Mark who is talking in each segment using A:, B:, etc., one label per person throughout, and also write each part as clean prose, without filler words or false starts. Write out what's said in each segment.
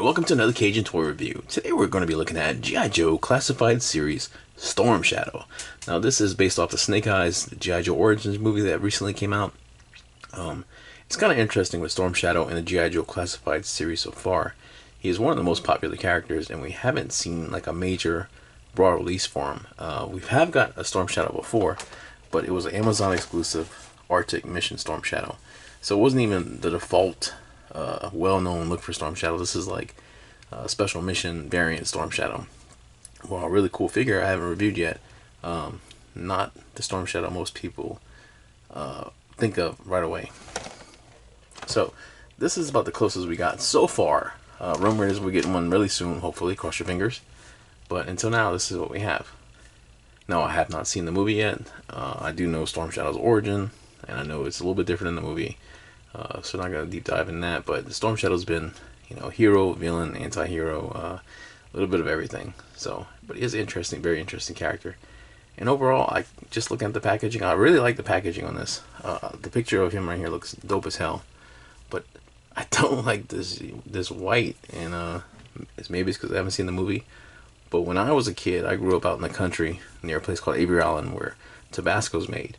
A: Alright, welcome to another Cajun Toy review. Today we're going to be looking at G.I. Joe Classified Series Storm Shadow. Now this is based off the Snake Eyes G.I. Joe Origins movie that recently came out. It's kind of interesting with Storm Shadow in the G.I. Joe Classified series so far. He is one of the most popular characters and we haven't seen like a major broad release for him. We have got a Storm Shadow before, but it was an Amazon exclusive Arctic Mission Storm Shadow. So it wasn't even the default well-known look for Storm Shadow. This is like a special mission variant Storm Shadow. Well, a really cool figure I haven't reviewed yet. Not the Storm Shadow most people think of right away. So this is about the closest we got so far. Rumor is we're getting one really soon, hopefully, cross your fingers. But until now, this is what we have. Now, I have not seen the movie yet. I do know Storm Shadow's origin, and I know it's a little bit different in the movie. So I'm not going to deep dive in that, but the Storm Shadow's been, you know, hero, villain, anti-hero, a little bit of everything. So, but he is an interesting, very interesting character. And overall, I just looking at the packaging, I really like the packaging on this. The picture of him right here looks dope as hell, but I don't like this white, and maybe it's because I haven't seen the movie. But when I was a kid, I grew up out in the country near a place called Avery Island where Tabasco's made,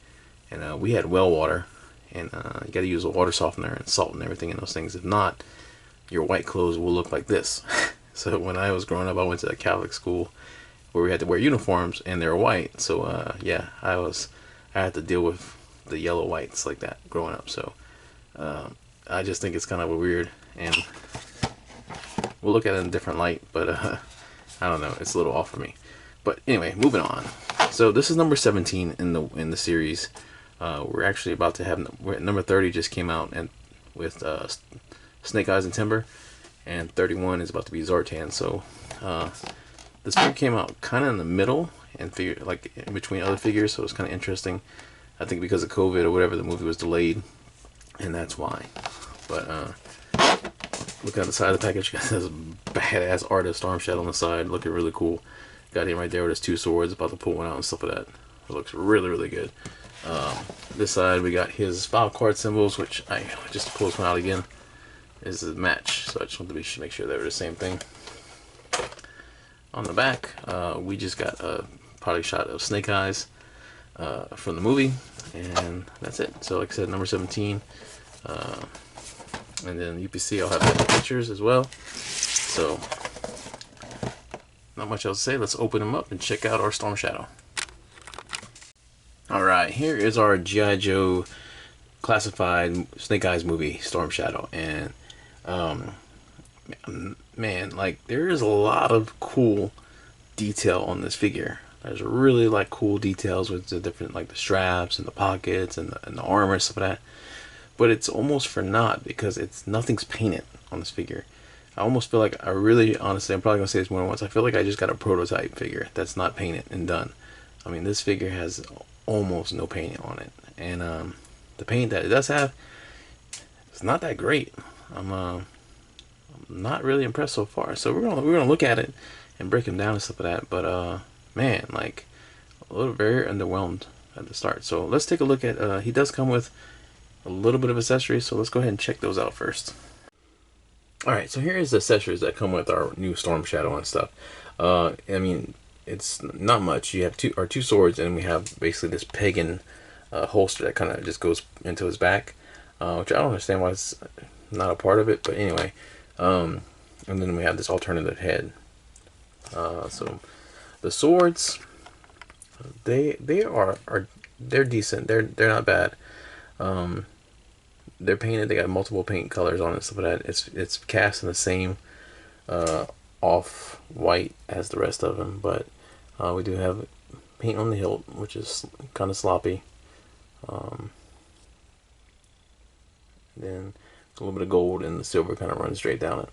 A: and we had well water. And you got to use a water softener and salt and everything in those things. If not, your white clothes will look like this. So when I was growing up, I went to a Catholic school where we had to wear uniforms and they were white. So yeah, I had to deal with the yellow whites like that growing up. So I just think it's kind of a weird, and we'll look at it in a different light. But I don't know, it's a little off for me. But anyway, moving on. So this is number 17 in the series. We're actually about to have number 30 just came out, and with Snake Eyes and Timber, and 31 is about to be Zartan. So this figure came out kind of in the middle and like in between other figures, so it's kind of interesting. I think because of COVID or whatever, the movie was delayed, and that's why. But look at the side of the package. Got this badass art of Storm Shadow on the side, looking really cool. Got him right there with his two swords, about to pull one out and stuff like that. It looks really, really good. This side we got his file card symbols, which I just pull this one out again. This is a match, so I just wanted to make sure they were the same thing. On the back, we just got a product shot of Snake Eyes from the movie, and that's it. So like I said, number 17, and then UPC I'll have the pictures as well. So not much else to say. Let's open them up and check out our Storm Shadow. Alright, here is our G.I. Joe Classified Snake Eyes movie, Storm Shadow. And, man, like, there is a lot of cool detail on this figure. There's really, like, cool details with the different, like, the straps and the pockets and the armor and stuff like that. But it's almost for naught because nothing's painted on this figure. I almost feel like honestly, I'm probably going to say this more than once, I feel like I just got a prototype figure that's not painted and done. I mean, this figure has almost no paint on it, and the paint that it does have, it's not that great. I'm not really impressed so far. So we're gonna look at it and break him down and stuff like that. But man, like a little very underwhelmed at the start. So let's take a look at. He does come with a little bit of accessories, so let's go ahead and check those out first. All right, so here's the accessories that come with our new Storm Shadow and stuff. I mean, it's not much. You have two swords, and we have basically this pagan holster that kind of just goes into his back, which I don't understand why it's not a part of it, but anyway. And then we have this alternative head. So the swords, they're decent. They're not bad. They're painted. They got multiple paint colors on it and stuff like that. It's cast in the same off white as the rest of them, but we do have paint on the hilt, which is kind of sloppy. Then a little bit of gold, and the silver kind of runs straight down it.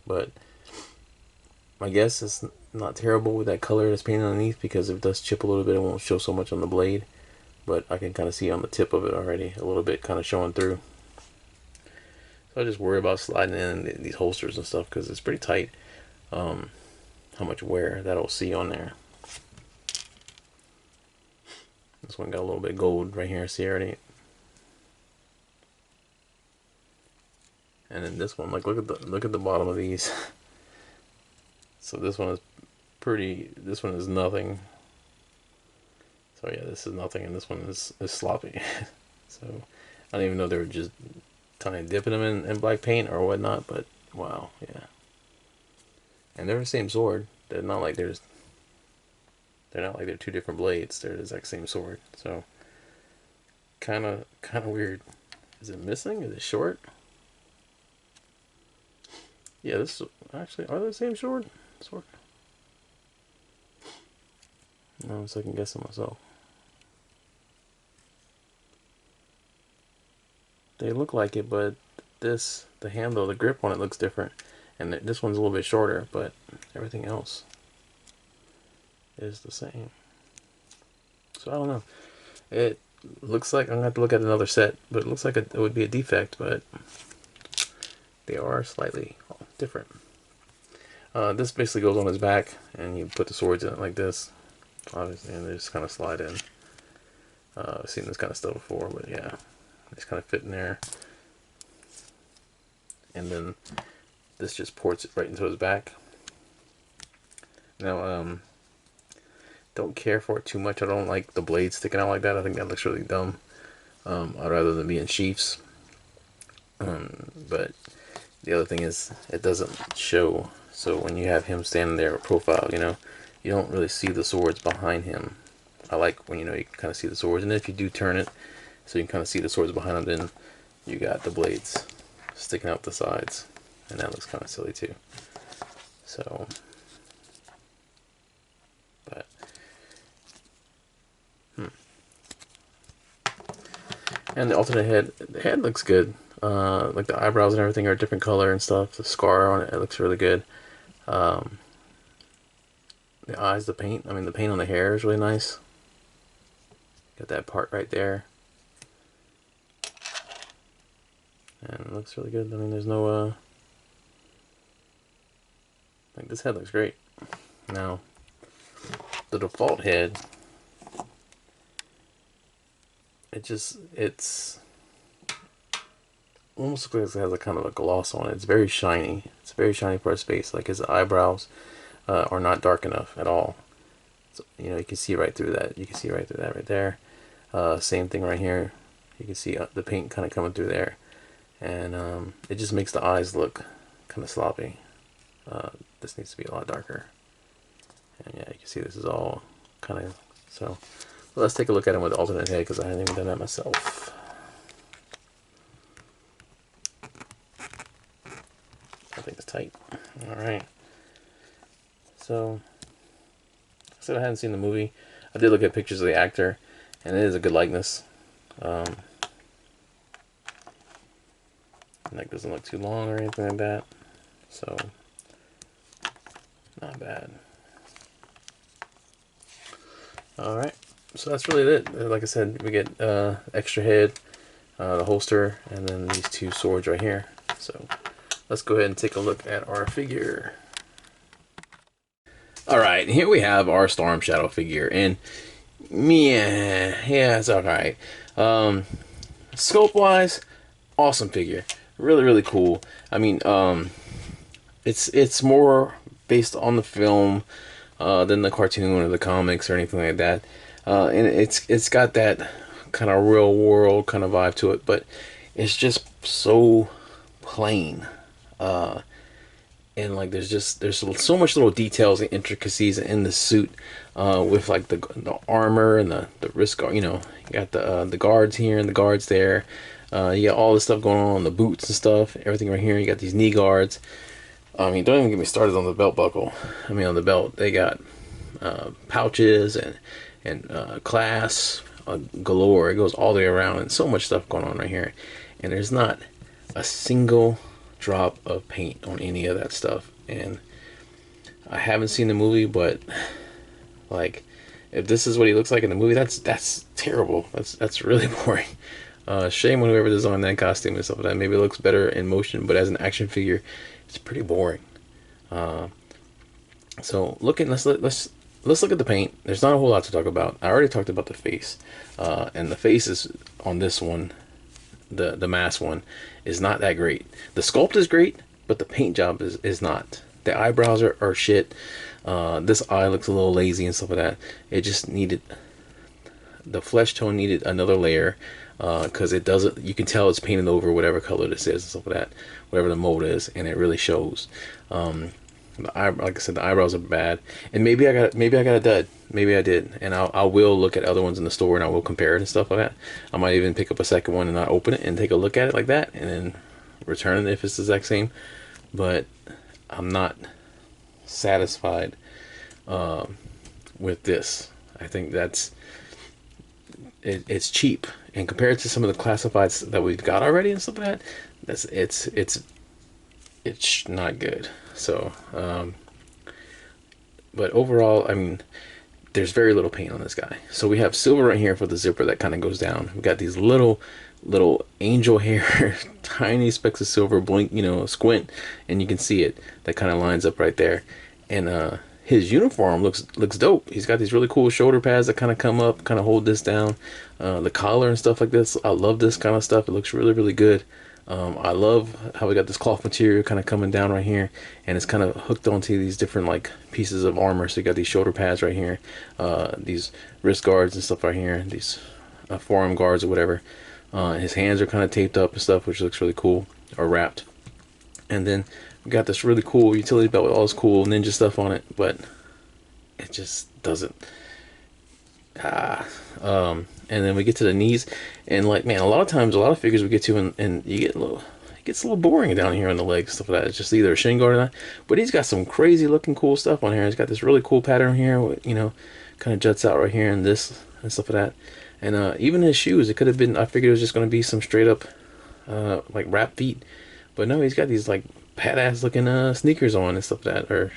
A: But I guess it's not terrible with that color that's painted underneath, because if it does chip a little bit, it won't show so much on the blade. But I can kind of see on the tip of it already a little bit kind of showing through. So I just worry about sliding in these holsters and stuff because it's pretty tight. How much wear that'll see on there. This one got a little bit of gold right here, see already. And then this one, like, look at the bottom of these. So this one is pretty. This one is nothing. So yeah, this is nothing, and this one is sloppy. So I don't even know if they were just kind of dipping them in black paint or whatnot. But wow, yeah. And they're the same sword. They're not like they're not like they're two different blades. They're the exact same sword. So kind of weird. Is it missing? Is it short? Yeah, this actually, are they the same sword? No, I'm second guessing myself. They look like it, but the handle, the grip on it looks different. And this one's a little bit shorter, but everything else is the same. So I don't know. It looks like I'm gonna have to look at another set, but it looks like it would be a defect, but they are slightly different. This basically goes on his back, and you put the swords in it like this, obviously, and they just kind of slide in. I've seen this kind of stuff before, but yeah, they just kind of fit in there. And then this just ports it right into his back. Now, don't care for it too much. I don't like the blade sticking out like that. I think that looks really dumb. I'd rather than be in sheaths. But the other thing is, it doesn't show. So when you have him standing there with profile, you don't really see the swords behind him. I like when you can kind of see the swords. And if you do turn it, so you can kind of see the swords behind him, then you got the blades sticking out the sides, and that looks kind of silly too. So, but and the alternate head, the head looks good. Like the eyebrows and everything are a different color and stuff. The scar on it looks really good. The eyes, the paint on the hair is really nice. Got that part right there. And it looks really good. I mean, there's no, like, this head looks great. Now, the default head, it's almost looks like it has a kind of a gloss on it. It's very shiny. It's a very shiny part of space. Like his eyebrows are not dark enough at all. So, you can see right through that. You can see right through that right there. Same thing right here. You can see the paint kind of coming through there. And it just makes the eyes look kind of sloppy. This needs to be a lot darker. And yeah, you can see this is all kind of, so let's take a look at it with the alternate head, because I haven't even done that myself. I think it's tight. Alright. So, I said I hadn't seen the movie. I did look at pictures of the actor, and it is a good likeness. Neck doesn't look too long or anything like that, so not bad. Alright, so that's really it. Like I said, we get extra head, the holster, and then these two swords right here. So let's go ahead and take a look at our figure. Alright, here we have our Storm Shadow figure, and yeah, it's alright. Scope wise, awesome figure. Really, really cool. I mean, it's more based on the film than the cartoon or the comics or anything like that. And it's got that kind of real world kind of vibe to it, but it's just so plain. And like there's so much little details and intricacies in the suit, with like the armor and the wrist guard. You got the guards here and the guards there. You got all this stuff going on the boots and stuff, everything right here. You got these knee guards. I mean, don't even get me started on the belt buckle. I mean, on the belt, they got pouches and clasps galore. It goes all the way around, and so much stuff going on right here. And there's not a single drop of paint on any of that stuff. And I haven't seen the movie, but like, if this is what he looks like in the movie, that's terrible. That's really boring. Shame on whoever designed that costume and stuff like that. Maybe it looks better in motion, but as an action figure, it's pretty boring. So let's look at the paint. There's not a whole lot to talk about. I already talked about the face, and the face is on this one the mask one is not that great. The sculpt is great, but the paint job is not. The eyebrows are shit. This eye looks a little lazy and stuff like that. It just needed, the flesh tone needed another layer, because it doesn't, you can tell it's painted over whatever color this is and stuff like that, whatever the mold is, and it really shows. Like I said, the eyebrows are bad, and maybe I got a dud. Maybe I did, and I will look at other ones in the store and I will compare it and stuff like that. I might even pick up a second one and not open it and take a look at it like that, and then return it if it's the exact same. But I'm not satisfied with this. I think that's it's cheap, and compared to some of the classifieds that we've got already and stuff like that, it's not good. So but overall, I mean, there's very little paint on this guy. So we have silver right here for the zipper that kind of goes down. We got these little angel hair tiny specks of silver blink, squint, and you can see it, that kind of lines up right there. And his uniform looks dope. He's got these really cool shoulder pads that kind of come up, kind of hold this down. The collar and stuff like this, I love this kind of stuff. It looks really, really good. I love how we got this cloth material kind of coming down right here, and it's kind of hooked onto these different like pieces of armor. So you got these shoulder pads right here, these wrist guards and stuff right here, these forearm guards or whatever. His hands are kind of taped up and stuff, which looks really cool, or wrapped. And then we got this really cool utility belt with all this cool ninja stuff on it, but it just doesn't. And then we get to the knees, and like, man, a lot of times, a lot of figures we get to, and you get it gets a little boring down here on the legs, stuff like that. It's just either a shin guard or not. But he's got some crazy looking cool stuff on here. He's got this really cool pattern here, kind of juts out right here, and this and stuff like that. And even his shoes, it could have been, I figured it was just going to be some straight up like wrap feet, but no, he's got these like badass looking sneakers on and stuff like that.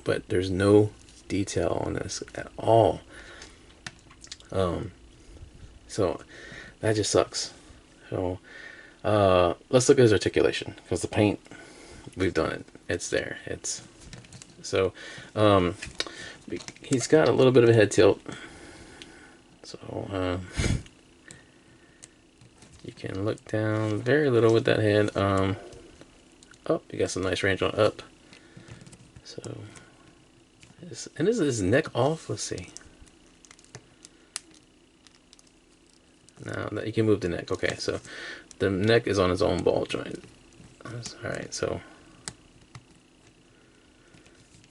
A: But there's no detail on this at all. So that just sucks. So let's look at his articulation, because the paint, we've done it. It's there. He's got a little bit of a head tilt. So you can look down very little with that head. Oh, you got some nice range on up. So, and is his neck off? Let's see. Now that you can move the neck. Okay, so the neck is on its own ball joint. All right, so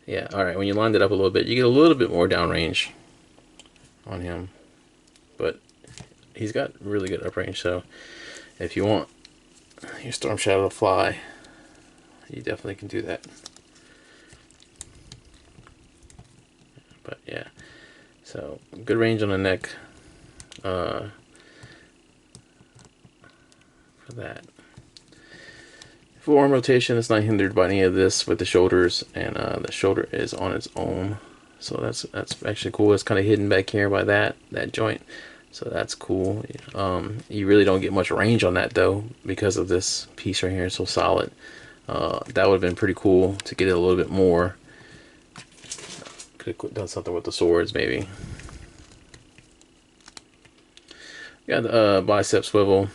A: yeah, all right. When you lined it up a little bit, you get a little bit more downrange on him, but he's got really good uprange. So if you want your Storm Shadow to fly, you definitely can do that. But yeah, so good range on the neck. For that. Full arm rotation is not hindered by any of this with the shoulders, and the shoulder is on its own, so that's actually cool. It's kind of hidden back here by that joint, so that's cool. You really don't get much range on that though, because of this piece right here. It's so solid. That would have been pretty cool to get it a little bit more. Could have done something with the swords maybe. Got the bicep swivel.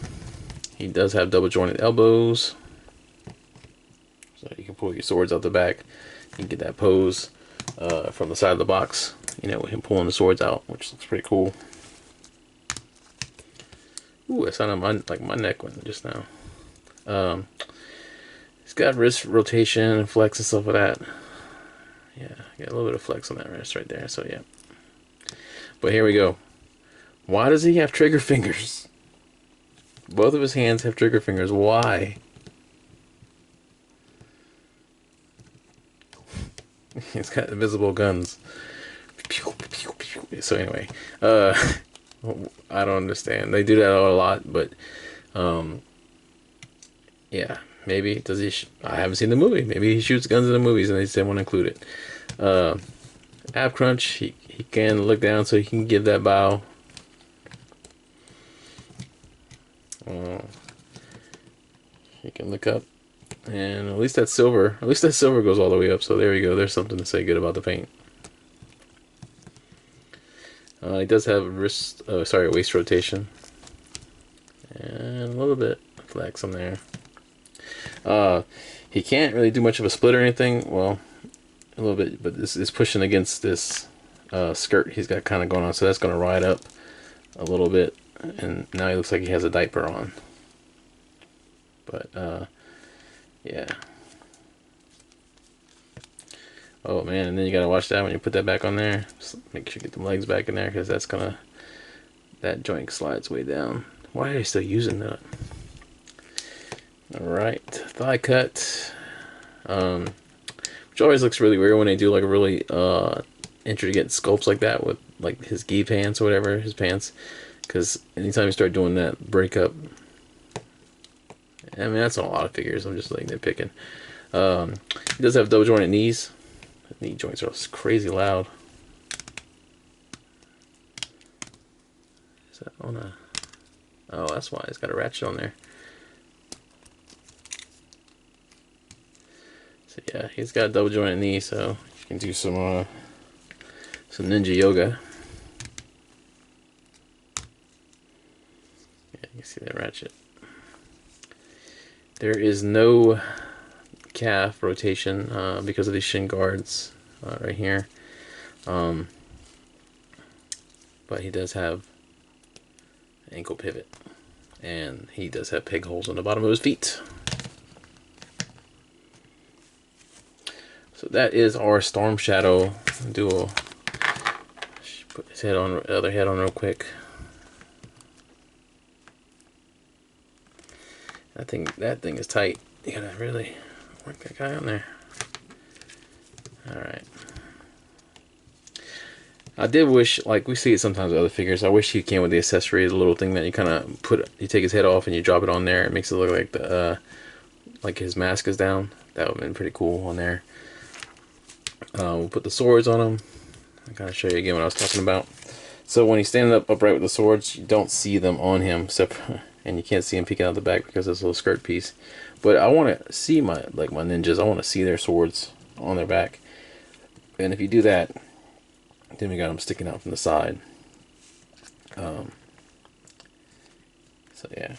A: He does have double jointed elbows, so you can pull your swords out the back. You can get that pose from the side of the box, with him pulling the swords out, which looks pretty cool. Ooh, it sounded like my neck went just now. He's got wrist rotation and flex and stuff like that. Yeah, got a little bit of flex on that wrist right there, so yeah. But here we go. Why does he have trigger fingers? Both of his hands have trigger fingers. Why? He's got invisible guns. So anyway, I don't understand. They do that a lot, but yeah, maybe does he? I haven't seen the movie. Maybe he shoots guns in the movies and they just didn't want to include it. Ab crunch. He can look down so he can give that bow. He can look up, and at least that silver goes all the way up, so there you go. There's something to say good about the paint. He does have waist rotation, and little bit flex on there. He can't really do much of a split or anything. Well, a little bit, but this is pushing against this skirt he's got kind of going on, so that's going to ride up a little bit, and now he looks like he has a diaper on. But yeah. Oh man, and then you gotta watch that when you put that back on there. Just make sure you get the legs back in there, because that's gonna, that joint slides way down. Why are they still using that? Alright, thigh cut. Which always looks really weird when they do like a really intricate sculpts like that with like his gi pants or whatever, his pants. Because anytime you start doing that breakup, I mean that's on a lot of figures, I'm just like nitpicking. He does have double jointed knees. The knee joints are crazy loud. Is that on a... Oh, that's why it's got a ratchet on there. So yeah, he's got a double jointed knee, so you can do some ninja yoga. Yeah, you can see that ratchet. There is no calf rotation because of these shin guards right here, but he does have ankle pivot, and he does have peg holes on the bottom of his feet. So that is our Storm Shadow duo. Put his head on, other head on real quick. That thing is tight. You gotta really work that guy on there. Alright. I did wish, like we see it sometimes with other figures, I wish he came with the accessory, the little thing that you kind of put, you take his head off and you drop it on there. It makes it look like the like his mask is down. That would have been pretty cool on there. We'll put the swords on him. I'll kind of show you again what I was talking about. So when he's standing up upright with the swords, you don't see them on him, except, and you can't see him peeking out the back because of this little skirt piece. But I want to see my ninjas. I want to see their swords on their back. And if you do that, then we got them sticking out from the side. So yeah.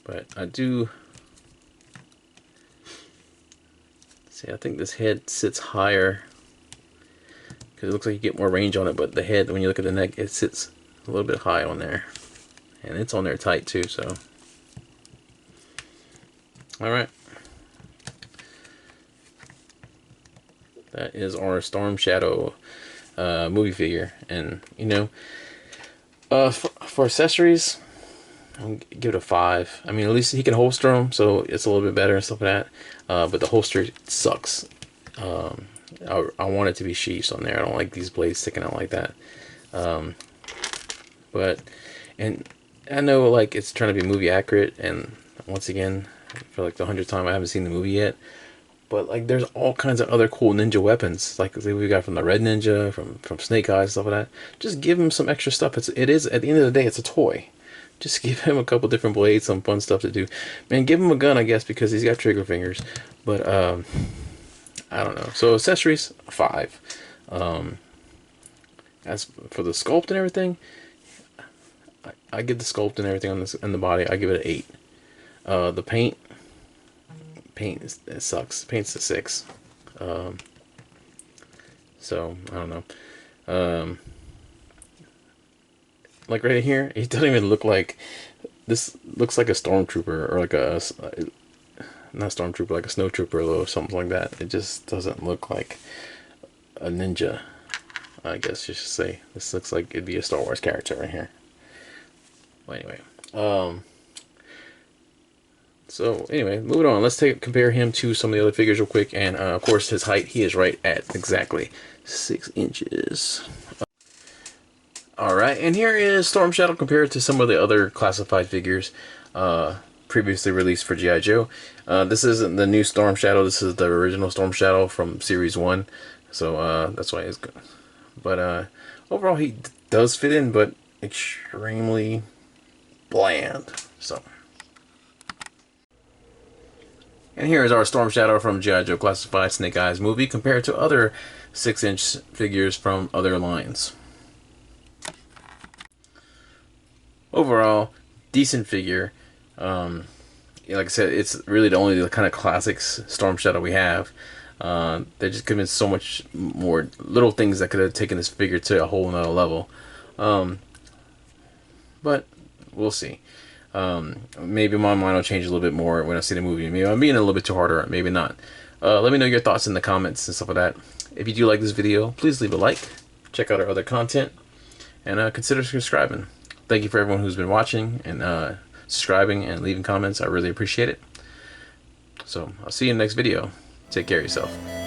A: But I do see. I think this head sits higher because it looks like you get more range on it. But the head, when you look at the neck, it sits a little bit high on there. And it's on there tight too, so. Alright. That is our Storm Shadow movie figure. And, you know, for accessories, I'll give it a 5. I mean, at least he can holster them, so it's a little bit better and stuff like that. But the holster sucks. I want it to be sheaths on there. I don't like these blades sticking out like that. And I know, like, it's trying to be movie accurate, and once again, for like the 100th time, I haven't seen the movie yet. But like, there's all kinds of other cool ninja weapons, like we got from the Red Ninja, from Snake Eyes, stuff like that. Just give him some extra stuff. It is at the end of the day, it's a toy. Just give him a couple different blades, some fun stuff to do. Man, give him a gun, I guess, because he's got trigger fingers. But I don't know. So accessories, 5. As for the sculpt and everything, I give the sculpt and everything on this and the body, I give it an 8. The paint it sucks. Paint's a 6. So I don't know. Like right here, he doesn't even look like, this looks like a stormtrooper, or like a, not stormtrooper, like a snowtrooper or something like that. It just doesn't look like a ninja, I guess you should say. This looks like it'd be a Star Wars character right here. Well, anyway, so anyway, moving on. Let's compare him to some of the other figures real quick. And of course, his height, he is right at exactly 6 inches. Alright, and here is Storm Shadow compared to some of the other classified figures previously released for G.I. Joe. This isn't the new Storm Shadow, this is the original Storm Shadow from Series 1. So that's why it's good. But overall, he does fit in, but extremely bland. So. And here is our Storm Shadow from G.I. Joe Classified Snake Eyes movie compared to other 6-inch figures from other lines. overall, decent figure. Like I said, it's really the only kind of classics Storm Shadow we have. There just could have been so much more little things that could have taken this figure to a whole nother level. But we'll see. Maybe my mind will change a little bit more when I see the movie. Maybe I'm being a little bit too hard, or maybe not. Let me know your thoughts in the comments and stuff like that. If you do like this video, please leave a like. Check out our other content, and consider subscribing. Thank you for everyone who's been watching and subscribing and leaving comments. I really appreciate it. So I'll see you in the next video. Take care of yourself.